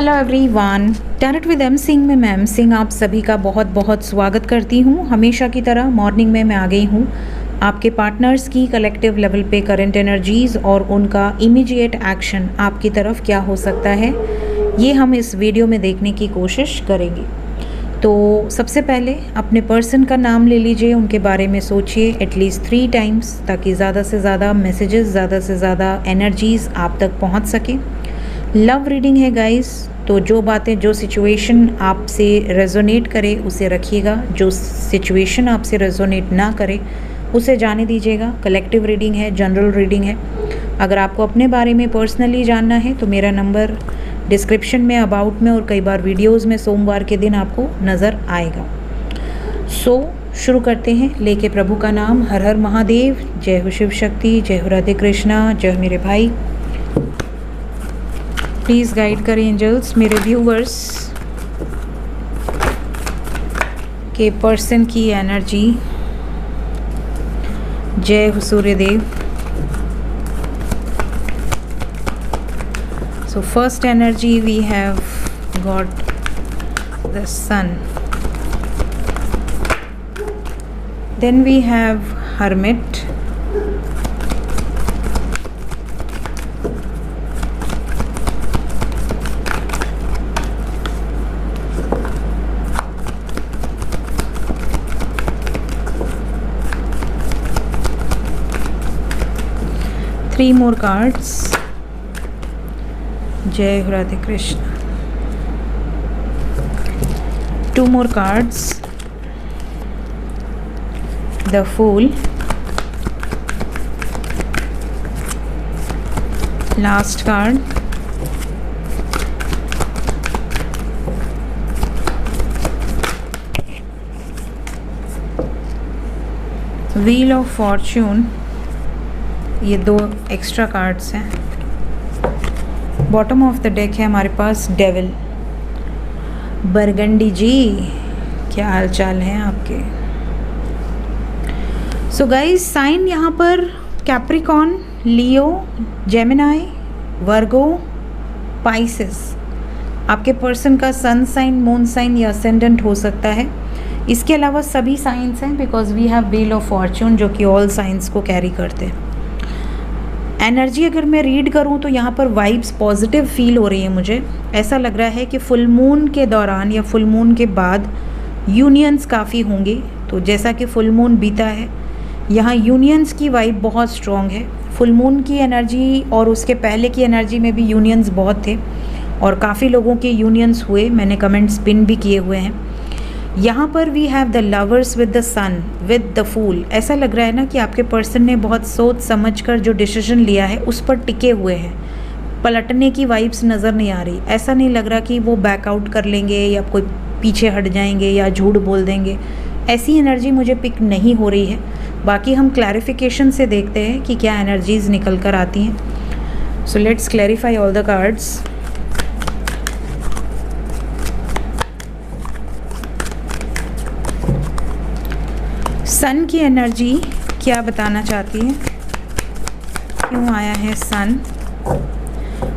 Hello everyone, tarot with M Singh में मैं M Singh आप सभी का बहुत बहुत स्वागत करती हूँ। हमेशा की तरह मॉर्निंग में मैं आ गई हूँ आपके पार्टनर्स की कलेक्टिव लेवल पे करंट एनर्जीज़ और उनका इमीडिएट एक्शन आपकी तरफ क्या हो सकता है, ये हम इस वीडियो में देखने की कोशिश करेंगे। तो सबसे पहले अपने पर्सन का नाम ले लीजिए, उनके बारे में सोचिए एटलीस्ट 3 टाइम्स, ताकि ज़्यादा से ज़्यादा मैसेजेस, ज़्यादा से ज़्यादा एनर्जीज़ आप तक पहुँच सके। लव रीडिंग है गाइस, तो जो बातें, जो सिचुएशन आपसे रेजोनेट करे उसे रखिएगा, जो सिचुएशन आपसे रेजोनेट ना करे उसे जाने दीजिएगा। कलेक्टिव रीडिंग है, जनरल रीडिंग है। अगर आपको अपने बारे में पर्सनली जानना है तो मेरा नंबर डिस्क्रिप्शन में, अबाउट में और कई बार वीडियोस में सोमवार के दिन आपको नज़र आएगा। शुरू करते हैं लेके प्रभु का नाम। हर हर महादेव, जय हो शिव शक्ति, जय हो राधे कृष्णा, जय हो मेरे भाई। प्लीज़ गाइड करें एंजल्स मेरे व्यूवर्स के पर्सन की एनर्जी। जय हो Suryadev. So first energy we have got the sun, then we have hermit, three more cards. जय हो Radhe Krishna. 2 more cards, the Fool, last card, Wheel of Fortune। ये 2 एक्स्ट्रा कार्ड्स हैं। बॉटम ऑफ द डेक है हमारे पास devil. Burgundy जी, क्या हाल चाल हैं आपके? सो गाइस, साइन यहाँ पर Capricorn, Leo, Gemini, Virgo, Pisces आपके पर्सन का सन साइन, मून साइन या असेंडेंट हो सकता है। इसके अलावा सभी साइंस हैं because we have wheel of fortune जो कि ऑल साइंस को कैरी करते हैं। एनर्जी अगर मैं रीड करूं तो यहाँ पर वाइब्स पॉजिटिव फील हो रही है। मुझे ऐसा लग रहा है कि फुल मून के दौरान या फुल मून के बाद यूनियंस काफ़ी होंगे। तो जैसा कि फुल मून बीता है, यहाँ यूनियंस की वाइब बहुत स्ट्रॉन्ग है। फुल मून की एनर्जी और उसके पहले की एनर्जी में भी यूनियंस बहुत थे और काफ़ी लोगों के यूनियंस हुए। मैंने कमेंट्स पिन भी किए हुए हैं। यहाँ पर we have the lovers with the sun with the fool. ऐसा लग रहा है ना कि आपके पर्सन ने बहुत सोच समझ कर जो डिसीजन लिया है उस पर टिके हुए हैं। पलटने की वाइब्स नज़र नहीं आ रही। ऐसा नहीं लग रहा कि वो बैकआउट कर लेंगे या कोई पीछे हट जाएंगे या झूठ बोल देंगे। ऐसी एनर्जी मुझे पिक नहीं हो रही है। बाकी हम क्लैरिफिकेशन से देखते हैं कि क्या एनर्जीज निकल कर आती हैं। So let's clarify all the cards. Sun की एनर्जी क्या बताना चाहती है, क्यों आया है सन?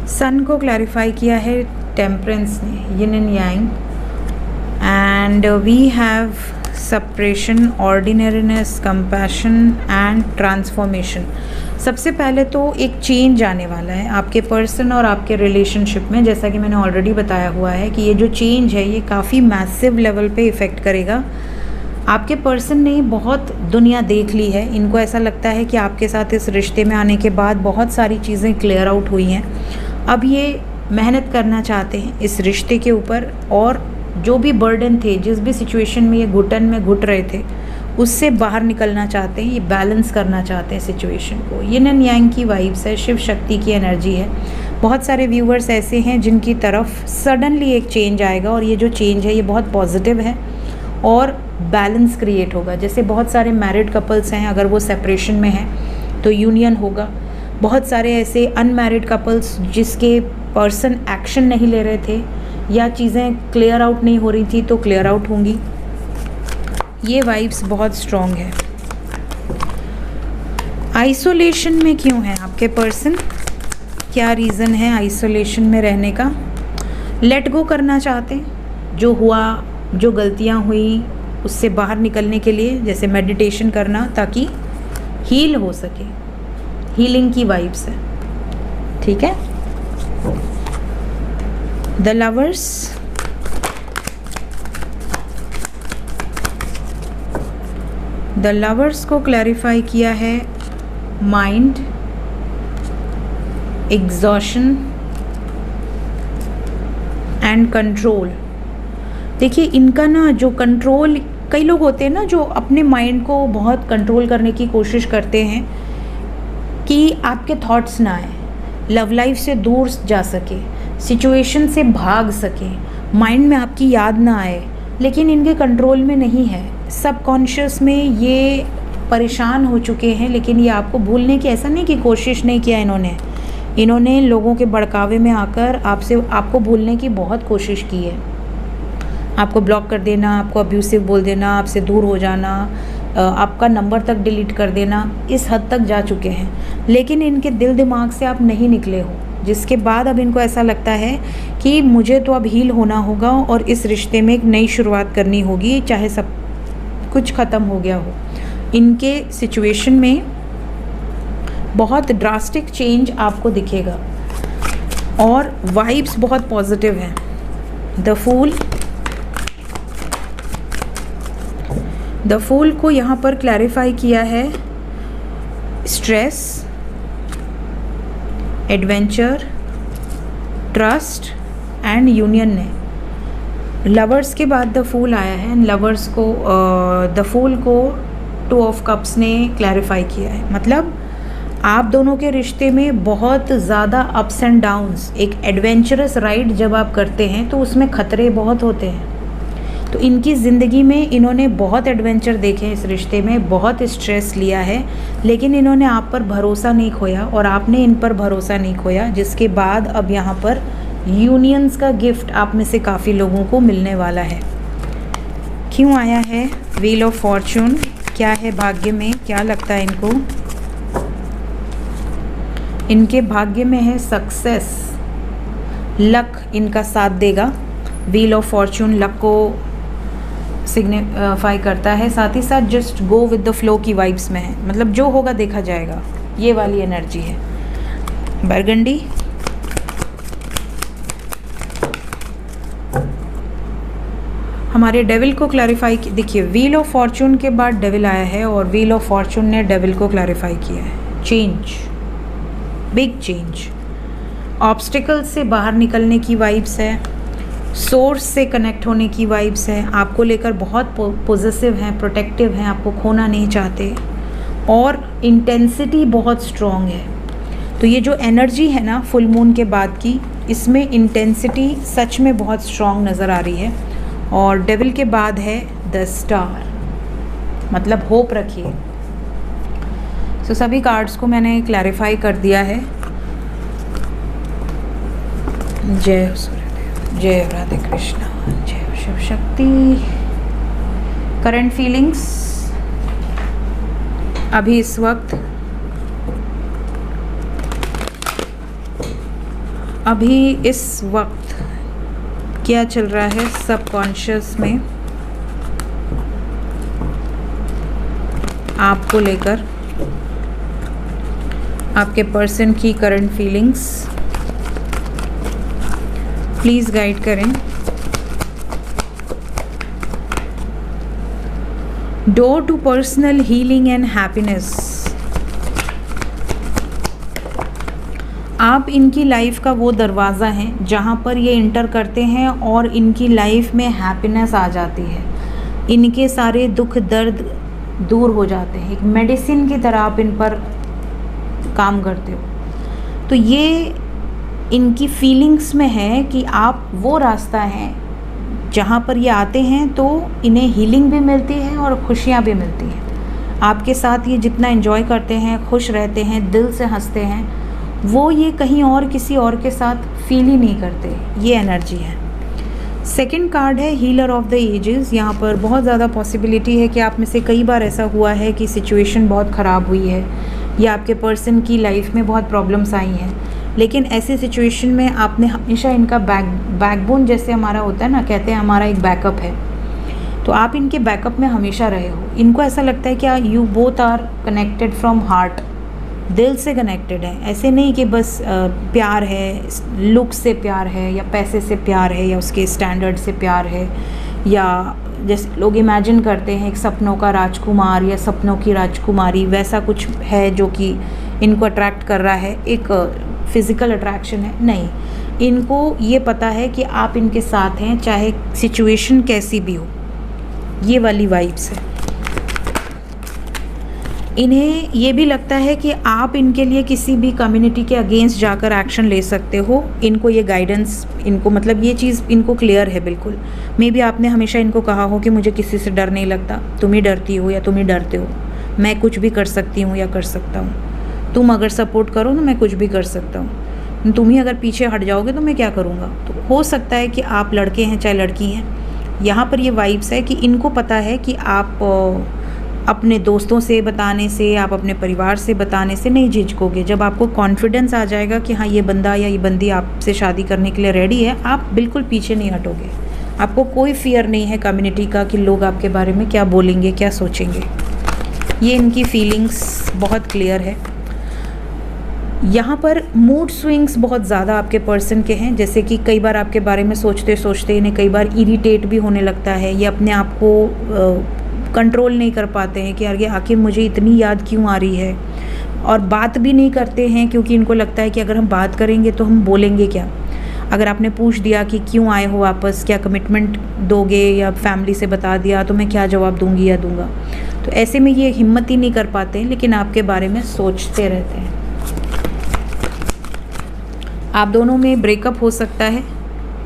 सन को क्लैरिफाई किया है टेम्परेंस ने, yin and yang, and we have separation, ordinariness, compassion and transformation. सबसे पहले तो एक चेंज आने वाला है आपके पर्सन और आपके रिलेशनशिप में। जैसा कि मैंने ऑलरेडी बताया हुआ है कि ये जो चेंज है ये काफ़ी मैसिव लेवल पे इफ़ेक्ट करेगा। आपके पर्सन ने बहुत दुनिया देख ली है। इनको ऐसा लगता है कि आपके साथ इस रिश्ते में आने के बाद बहुत सारी चीज़ें क्लियर आउट हुई हैं। अब ये मेहनत करना चाहते हैं इस रिश्ते के ऊपर, और जो भी बर्डन थे, जिस भी सिचुएशन में ये घुटन में घुट रहे थे, उससे बाहर निकलना चाहते हैं। ये बैलेंस करना चाहते हैं सिचुएशन को। यिन एंड यांग की वाइब्स है, शिव शक्ति की एनर्जी है। बहुत सारे व्यूवर्स ऐसे हैं जिनकी तरफ सडनली एक चेंज आएगा और ये जो चेंज है ये बहुत पॉजिटिव है और बैलेंस क्रिएट होगा। जैसे बहुत सारे मैरिड कपल्स हैं, अगर वो सेपरेशन में हैं तो यूनियन होगा। बहुत सारे ऐसे अनमैरिड कपल्स जिसके पर्सन एक्शन नहीं ले रहे थे या चीज़ें क्लियर आउट नहीं हो रही थी तो क्लियर आउट होंगी। ये वाइब्स बहुत स्ट्रॉन्ग है। आइसोलेशन में क्यों है आपके पर्सन? क्या रीज़न है आइसोलेशन में रहने का? लेट गो करना चाहते हैं, जो हुआ, जो गलतियाँ हुई उससे बाहर निकलने के लिए, जैसे मेडिटेशन करना ताकि हील हो सके, हीलिंग की वाइब्स है, ठीक है। द लवर्स, द लवर्स को क्लैरिफाई किया है माइंड, एग्जॉशन एंड कंट्रोल। देखिए इनका ना जो कंट्रोल, कई लोग होते हैं ना जो अपने माइंड को बहुत कंट्रोल करने की कोशिश करते हैं कि आपके थॉट्स ना आए, लव लाइफ से दूर जा सके, सिचुएशन से भाग सके, माइंड में आपकी याद ना आए, लेकिन इनके कंट्रोल में नहीं है। सबकॉन्शियस में ये परेशान हो चुके हैं, लेकिन ये आपको भूलने की, ऐसा नहीं कि कोशिश नहीं किया इन्होंने लोगों के भड़कावे में आकर आपको भूलने की बहुत कोशिश की है। आपको ब्लॉक कर देना, आपको अब्यूसिव बोल देना, आपसे दूर हो जाना, आपका नंबर तक डिलीट कर देना, इस हद तक जा चुके हैं, लेकिन इनके दिल दिमाग से आप नहीं निकले हो, जिसके बाद अब इनको ऐसा लगता है कि मुझे तो अब हील होना होगा और इस रिश्ते में एक नई शुरुआत करनी होगी, चाहे सब कुछ ख़त्म हो गया हो। इनके सिचुएशन में बहुत ड्रास्टिक चेंज आपको दिखेगा और वाइब्स बहुत पॉजिटिव हैं। द फूल को यहाँ पर क्लैरिफाई किया है stress, adventure, trust and union ने। लवर्स के बाद द फूल आया है, लवर्स को द फूल को 2 ऑफ कप्स ने क्लैरिफाई किया है। मतलब आप दोनों के रिश्ते में बहुत ज़्यादा अप्स एंड डाउन्स, एक एडवेंचरस राइड जब आप करते हैं तो उसमें ख़तरे बहुत होते हैं। तो इनकी ज़िंदगी में इन्होंने बहुत एडवेंचर देखे हैं, इस रिश्ते में बहुत स्ट्रेस लिया है, लेकिन इन्होंने आप पर भरोसा नहीं खोया और आपने इन पर भरोसा नहीं खोया, जिसके बाद अब यहाँ पर यूनियंस का गिफ्ट आप में से काफ़ी लोगों को मिलने वाला है। क्यों आया है व्हील ऑफ फॉर्चून? क्या है भाग्य में? क्या लगता है इनको? इनके भाग्य में है सक्सेस, लक इनका साथ देगा। व्हील ऑफ फॉर्चून लक को सिग्निफाई करता है, साथ ही साथ just go with the flow की वाइब्स में है, मतलब जो होगा देखा जाएगा, ये वाली एनर्जी है। बरगंडी, हमारे डेविल को क्लैरिफाई, देखिए व्हील ऑफ फॉर्चून के बाद डेविल आया है और व्हील ऑफ फॉर्चून ने डेविल को क्लैरिफाई किया है चेंज, बिग चेंज, ऑब्स्टिकल से बाहर निकलने की वाइब्स है, सोर्स से कनेक्ट होने की वाइब्स है, आपको लेकर बहुत पॉजिटिव हैं, प्रोटेक्टिव हैं, आपको खोना नहीं चाहते और इंटेंसिटी बहुत स्ट्रॉन्ग है। तो ये जो एनर्जी है ना फुल मून के बाद की, इसमें इंटेंसिटी सच में बहुत स्ट्रॉन्ग नज़र आ रही है। और डेविल के बाद है द स्टार, मतलब होप रखिए। सो सभी कार्ड्स को मैंने क्लैरिफाई कर दिया है। जय सूर्यदेव, जय राधे कृष्णा, जय शिव शक्ति। करंट फीलिंग्स अभी इस वक्त क्या चल रहा है सबकॉन्शियस में आपको लेकर, आपके पर्सन की करंट फीलिंग्स प्लीज़ गाइड करें। Door to personal healing and happiness, आप इनकी लाइफ का वो दरवाज़ा हैं जहाँ पर ये इंटर करते हैं और इनकी लाइफ में हैप्पीनेस आ जाती है, इनके सारे दुख दर्द दूर हो जाते हैं, एक मेडिसिन की तरह आप इन पर काम करते हो। तो ये इनकी फीलिंग्स में है कि आप वो रास्ता हैं जहाँ पर ये आते हैं तो इन्हें हीलिंग भी मिलती है और खुशियाँ भी मिलती हैं। आपके साथ ये जितना एंजॉय करते हैं, खुश रहते हैं, दिल से हंसते हैं, वो ये कहीं और किसी और के साथ फील ही नहीं करते। ये एनर्जी है। सेकंड कार्ड है हीलर ऑफ द एजेस। यहाँ पर बहुत ज़्यादा पॉसिबिलिटी है कि आप में से कई बार ऐसा हुआ है कि सिचुएशन बहुत ख़राब हुई है या आपके पर्सन की लाइफ में बहुत प्रॉब्लम्स आई हैं, लेकिन ऐसी सिचुएशन में आपने हमेशा इनका बैकबोन जैसे हमारा होता है ना, कहते हैं हमारा एक बैकअप है, तो आप इनके बैकअप में हमेशा रहे हो। इनको ऐसा लगता है कि you both are connected from heart, दिल से कनेक्टेड है। ऐसे नहीं कि बस प्यार है, लुक से प्यार है या पैसे से प्यार है या उसके स्टैंडर्ड से प्यार है, या जैसे लोग इमेजिन करते हैं एक सपनों का राजकुमार या सपनों की राजकुमारी, वैसा कुछ है जो कि इनको अट्रैक्ट कर रहा है, एक फिज़िकल अट्रैक्शन है। नहीं, इनको ये पता है कि आप इनके साथ हैं चाहे सिचुएशन कैसी भी हो। ये वाली वाइब्स है। इन्हें ये भी लगता है कि आप इनके लिए किसी भी कम्युनिटी के अगेंस्ट जाकर एक्शन ले सकते हो। इनको ये गाइडेंस, इनको मतलब ये चीज़ इनको क्लियर है बिल्कुल। मे बी आपने हमेशा इनको कहा हो कि मुझे किसी से डर नहीं लगता, तुम ही डरती हो या तुम ही डरते हो, मैं कुछ भी कर सकती हूँ या कर सकता हूँ, तुम अगर सपोर्ट करो तो मैं कुछ भी कर सकता हूँ, तुम ही अगर पीछे हट जाओगे तो मैं क्या करूँगा। तो हो सकता है कि आप लड़के हैं चाहे लड़की हैं, यहाँ पर ये वाइब्स है कि इनको पता है कि आप अपने दोस्तों से बताने से, आप अपने परिवार से बताने से नहीं झिझकोगे। जब आपको कॉन्फिडेंस आ जाएगा कि हाँ ये बंदा या ये बंदी आपसे शादी करने के लिए रेडी है, आप बिल्कुल पीछे नहीं हटोगे। आपको कोई फियर नहीं है कम्युनिटी का कि लोग आपके बारे में क्या बोलेंगे, क्या सोचेंगे। ये इनकी फीलिंग्स बहुत क्लियर है। यहाँ पर मूड स्विंग्स बहुत ज़्यादा आपके पर्सन के हैं, जैसे कि कई बार आपके बारे में सोचते सोचते इन्हें कई बार इरिटेट भी होने लगता है, ये अपने आप को कंट्रोल नहीं कर पाते हैं कि यार ये आखिर मुझे इतनी याद क्यों आ रही है, और बात भी नहीं करते हैं क्योंकि इनको लगता है कि अगर हम बात करेंगे तो हम बोलेंगे क्या। अगर आपने पूछ दिया कि क्यों आए हो वापस, क्या कमिटमेंट दोगे, या फैमिली से बता दिया तो मैं क्या जवाब दूंगी या दूंगा। तो ऐसे में ये हिम्मत ही नहीं कर पाते हैं, लेकिन आपके बारे में सोचते रहते हैं। आप दोनों में ब्रेकअप हो सकता है।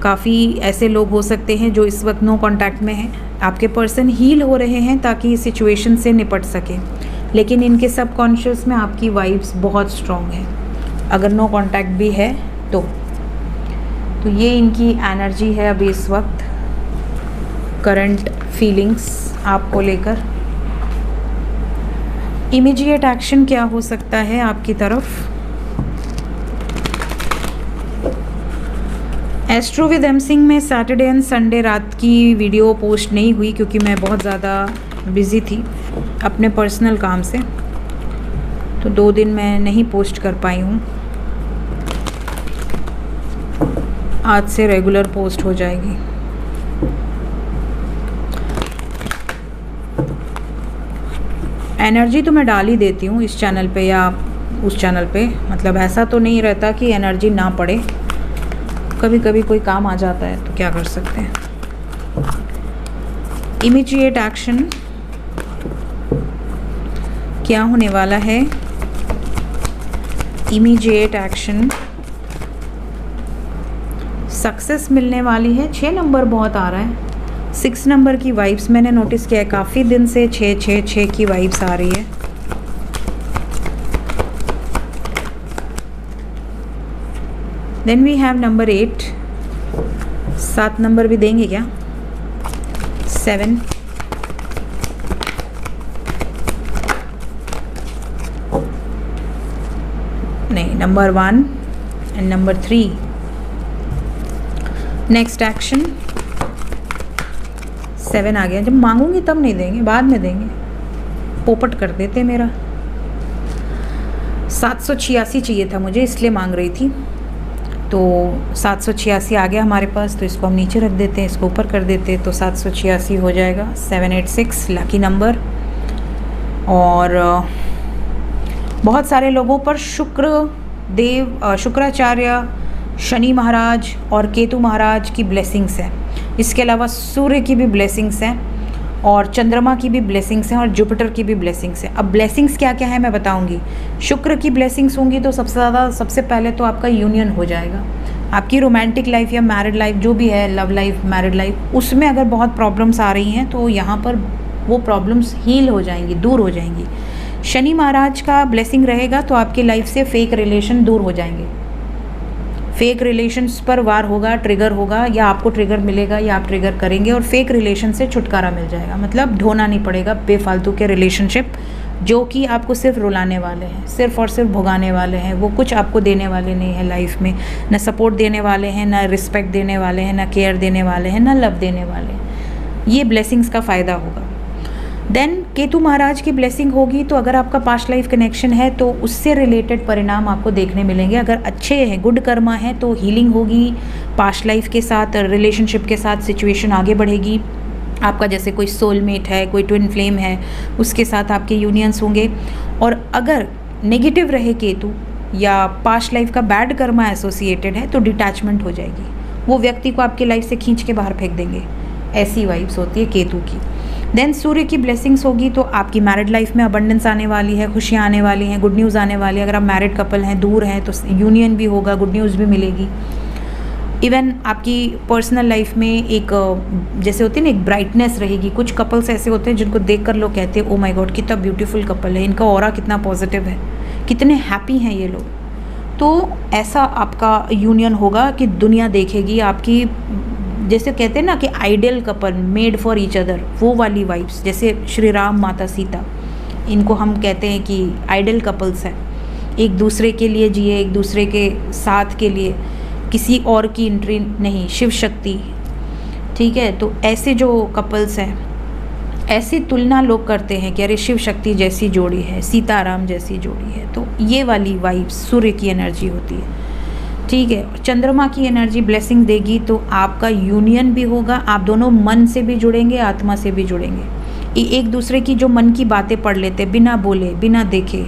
काफ़ी ऐसे लोग हो सकते हैं जो इस वक्त नो कांटेक्ट में हैं। आपके पर्सन हील हो रहे हैं ताकि इस सिचुएशन से निपट सकें, लेकिन इनके सबकॉन्शियस में आपकी वाइब्स बहुत स्ट्रॉन्ग है। अगर नो कांटेक्ट भी है तो ये इनकी एनर्जी है अभी इस वक्त, करंट फीलिंग्स आपको लेकर। इमीडिएट एक्शन क्या हो सकता है आपकी तरफ। एस्ट्रो विद एम सिंह में सैटरडे एंड संडे रात की वीडियो पोस्ट नहीं हुई क्योंकि मैं बहुत ज़्यादा बिज़ी थी अपने पर्सनल काम से, तो 2 दिन मैं नहीं पोस्ट कर पाई हूँ। आज से रेगुलर पोस्ट हो जाएगी। एनर्जी तो मैं डाल ही देती हूँ इस चैनल पे या उस चैनल पे, मतलब ऐसा तो नहीं रहता कि एनर्जी ना पड़े, कभी कभी कोई काम आ जाता है तो क्या कर सकते हैं। इमीडिएट एक्शन क्या होने वाला है। इमीडिएट एक्शन, सक्सेस मिलने वाली है। 6 नंबर बहुत आ रहा है, 6 नंबर की वाइब्स मैंने नोटिस किया है काफ़ी दिन से। 6 की वाइब्स आ रही है। Then we have number 8, 7 number भी देंगे क्या। 7, नहीं, number 1 and number 3। Next action 7 आ गया। जब मांगूंगी तब नहीं देंगे, बाद में देंगे, पोपट कर देते मेरा। 786 चाहिए था मुझे, इसलिए मांग रही थी, तो 786 आ गया हमारे पास, तो इसको हम नीचे रख देते हैं, इसको ऊपर कर देते हैं, तो 786 हो जाएगा। 786 लकी नंबर। और बहुत सारे लोगों पर शुक्राचार्य, शनि महाराज और केतु महाराज की ब्लेसिंग्स हैं। इसके अलावा सूर्य की भी ब्लेसिंग्स हैं और चंद्रमा की भी ब्लेसिंग्स हैं और जुपिटर की भी ब्लेसिंग्स हैं। अब ब्लेसिंग्स क्या क्या है मैं बताऊंगी। शुक्र की ब्लेसिंग्स होंगी तो सबसे पहले तो आपका यूनियन हो जाएगा। आपकी रोमांटिक लाइफ या मैरिड लाइफ जो भी है, लव लाइफ, मैरिड लाइफ, उसमें अगर बहुत प्रॉब्लम्स आ रही हैं तो यहाँ पर वो प्रॉब्लम्स हील हो जाएंगी, दूर हो जाएंगी। शनि महाराज का ब्लेसिंग रहेगा तो आपकी लाइफ से फेक रिलेशन दूर हो जाएंगे। फेक रिलेशंस पर वार होगा, ट्रिगर होगा, या आपको ट्रिगर मिलेगा या आप ट्रिगर करेंगे और फेक रिलेशन से छुटकारा मिल जाएगा। मतलब ढोना नहीं पड़ेगा बेफालतू के रिलेशनशिप जो कि आपको सिर्फ रुलाने वाले हैं, सिर्फ और सिर्फ भुगाने वाले हैं। वो कुछ आपको देने वाले नहीं है लाइफ में, ना सपोर्ट देने वाले हैं, ना रिस्पेक्ट देने वाले हैं, ना केयर देने वाले हैं, ना लव देने वाले हैं। ये ब्लेसिंग्स का फ़ायदा होगा। देन केतु महाराज की ब्लेसिंग होगी तो अगर आपका पास्ट लाइफ कनेक्शन है तो उससे रिलेटेड परिणाम आपको देखने मिलेंगे। अगर अच्छे हैं, गुड कर्मा है, तो हीलिंग होगी पास्ट लाइफ के साथ, रिलेशनशिप के साथ सिचुएशन आगे बढ़ेगी। आपका जैसे कोई सोलमेट है, कोई ट्विन फ्लेम है, उसके साथ आपके यूनियंस होंगे। और अगर नेगेटिव रहे केतु या पास्ट लाइफ का बैड कर्मा एसोसिएटेड है तो डिटैचमेंट हो जाएगी, वो व्यक्ति को आपकी लाइफ से खींच के बाहर फेंक देंगे। ऐसी वाइब्स होती है केतु की। देन सूर्य की ब्लेसिंग्स होगी तो आपकी मैरिड लाइफ में अबंडेंस आने वाली है, खुशियाँ आने वाली हैं, गुड न्यूज़ आने वाली है। अगर आप मैरिड कपल हैं, दूर हैं, तो यूनियन भी होगा, गुड न्यूज़ भी मिलेगी। इवन आपकी पर्सनल लाइफ में एक जैसे होती है ना, एक ब्राइटनेस रहेगी। कुछ कपल्स ऐसे होते हैं जिनको देखकर लोग कहते हैं ओ माय गॉड कितना ब्यूटीफुल कपल है, इनका ऑरा कितना पॉजिटिव है, कितने हैप्पी हैं ये लोग। तो ऐसा आपका यूनियन होगा कि दुनिया देखेगी आपकी, जैसे कहते हैं ना कि ideal couple made for each other, वो वाली वाइब्स। जैसे श्री राम माता सीता, इनको हम कहते हैं कि आइडियल कपल्स हैं, एक दूसरे के लिए जिए, एक दूसरे के साथ के लिए, किसी और की एंट्री नहीं, शिव शक्ति। ठीक है, तो ऐसे जो कपल्स हैं, ऐसी तुलना लोग करते हैं कि अरे शिव शक्ति जैसी जोड़ी है, सीताराम जैसी जोड़ी है। तो ये वाली वाइब्स सूर्य की एनर्जी होती है। ठीक है, चंद्रमा की एनर्जी ब्लेसिंग देगी तो आपका यूनियन भी होगा, आप दोनों मन से भी जुड़ेंगे, आत्मा से भी जुड़ेंगे। एक दूसरे की जो मन की बातें पढ़ लेते, बिना बोले, बिना देखे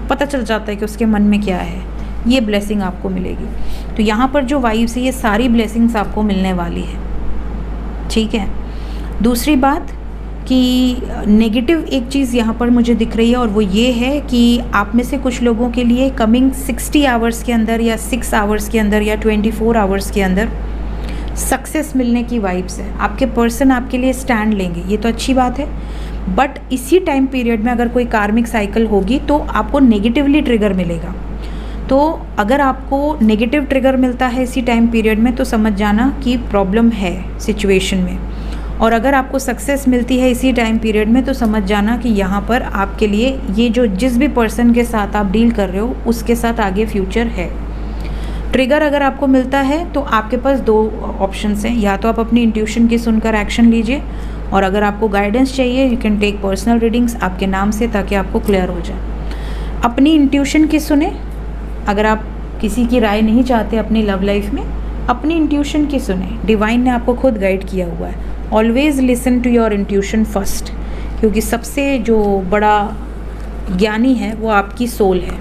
पता चल जाता है कि उसके मन में क्या है। ये ब्लेसिंग आपको मिलेगी। तो यहाँ पर जो वाइब्स है, ये सारी ब्लेसिंग्स आपको मिलने वाली है। ठीक है, दूसरी बात कि नेगेटिव एक चीज़ यहाँ पर मुझे दिख रही है, और वो ये है कि आप में से कुछ लोगों के लिए कमिंग 60 आवर्स के अंदर, या 6 आवर्स के अंदर, या 24 आवर्स के अंदर सक्सेस मिलने की वाइब्स है। आपके पर्सन आपके लिए स्टैंड लेंगे, ये तो अच्छी बात है। बट इसी टाइम पीरियड में अगर कोई कार्मिक साइकिल होगी तो आपको नेगेटिवली ट्रिगर मिलेगा। तो अगर आपको नेगेटिव ट्रिगर मिलता है इसी टाइम पीरियड में तो समझ जाना कि प्रॉब्लम है सिचुएशन में। और अगर आपको सक्सेस मिलती है इसी टाइम पीरियड में तो समझ जाना कि यहाँ पर आपके लिए ये जो जिस भी पर्सन के साथ आप डील कर रहे हो उसके साथ आगे फ्यूचर है। ट्रिगर अगर आपको मिलता है तो आपके पास 2 ऑप्शंस हैं, या तो आप अपनी इंट्यूशन की सुनकर एक्शन लीजिए, और अगर आपको गाइडेंस चाहिए you can take personal readings आपके नाम से, ताकि आपको क्लियर हो जाए। अपनी इंट्यूशन की सुने, अगर आप किसी की राय नहीं चाहते अपनी लव लाइफ में, अपनी इंट्यूशन की सुने। डिवाइन ने आपको खुद गाइड किया हुआ है। Always listen to your intuition first, क्योंकि सबसे जो बड़ा ज्ञानी है वो आपकी सोल है।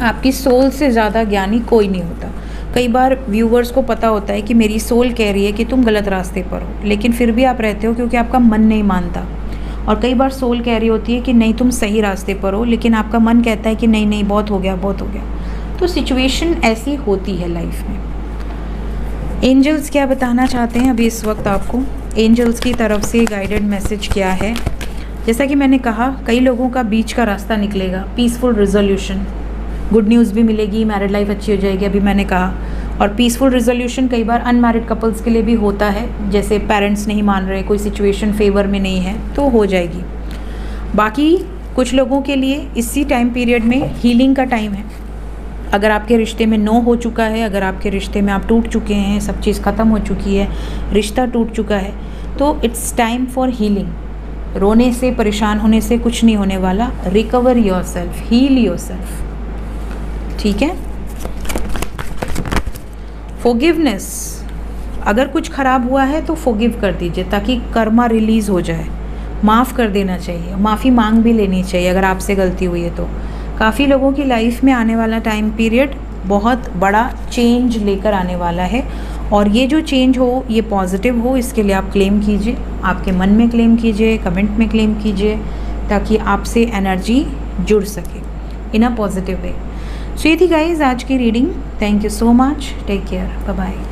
आपकी सोल से ज़्यादा ज्ञानी कोई नहीं होता। कई बार व्यूवर्स को पता होता है कि मेरी सोल कह रही है कि तुम गलत रास्ते पर हो, लेकिन फिर भी आप रहते हो क्योंकि आपका मन नहीं मानता। और कई बार सोल कह रही होती है कि नहीं तुम सही रास्ते पर हो, लेकिन आपका मन कहता है कि नहीं नहीं बहुत हो गया, बहुत हो गया। तो सिचुएशन ऐसी होती है लाइफ में। एंजल्स क्या बताना चाहते हैं अभी इस वक्त आपको? एंजल्स की तरफ से गाइडेड मैसेज क्या है? जैसा कि मैंने कहा, कई लोगों का बीच का रास्ता निकलेगा, पीसफुल रिजोल्यूशन, गुड न्यूज़ भी मिलेगी, मैरिड लाइफ अच्छी हो जाएगी अभी मैंने कहा। और पीसफुल रिजोल्यूशन कई बार अनमैरिड कपल्स के लिए भी होता है, जैसे पेरेंट्स नहीं मान रहे, कोई सिचुएशन फेवर में नहीं है तो हो जाएगी। बाकी कुछ लोगों के लिए इसी टाइम पीरियड में हीलिंग का टाइम है। अगर आपके रिश्ते में नो हो चुका है, अगर आपके रिश्ते में आप टूट चुके हैं, सब चीज़ ख़त्म हो चुकी है, रिश्ता टूट चुका है, तो इट्स टाइम फॉर हीलिंग। रोने से, परेशान होने से कुछ नहीं होने वाला। Recover yourself, heal yourself. ठीक है। फॉरगिवनेस, अगर कुछ ख़राब हुआ है तो फॉरगिव कर दीजिए ताकि कर्मा रिलीज़ हो जाए। माफ़ कर देना चाहिए, माफ़ी मांग भी लेनी चाहिए अगर आपसे गलती हुई है तो। काफ़ी लोगों की लाइफ में आने वाला टाइम पीरियड बहुत बड़ा चेंज लेकर आने वाला है, और ये जो चेंज हो ये पॉजिटिव हो, इसके लिए आप क्लेम कीजिए, आपके मन में क्लेम कीजिए, कमेंट में क्लेम कीजिए, ताकि आपसे एनर्जी जुड़ सके इन अ पॉजिटिव वे। सो ये थी गाइज आज की reading. Thank you so much, take care, bye bye.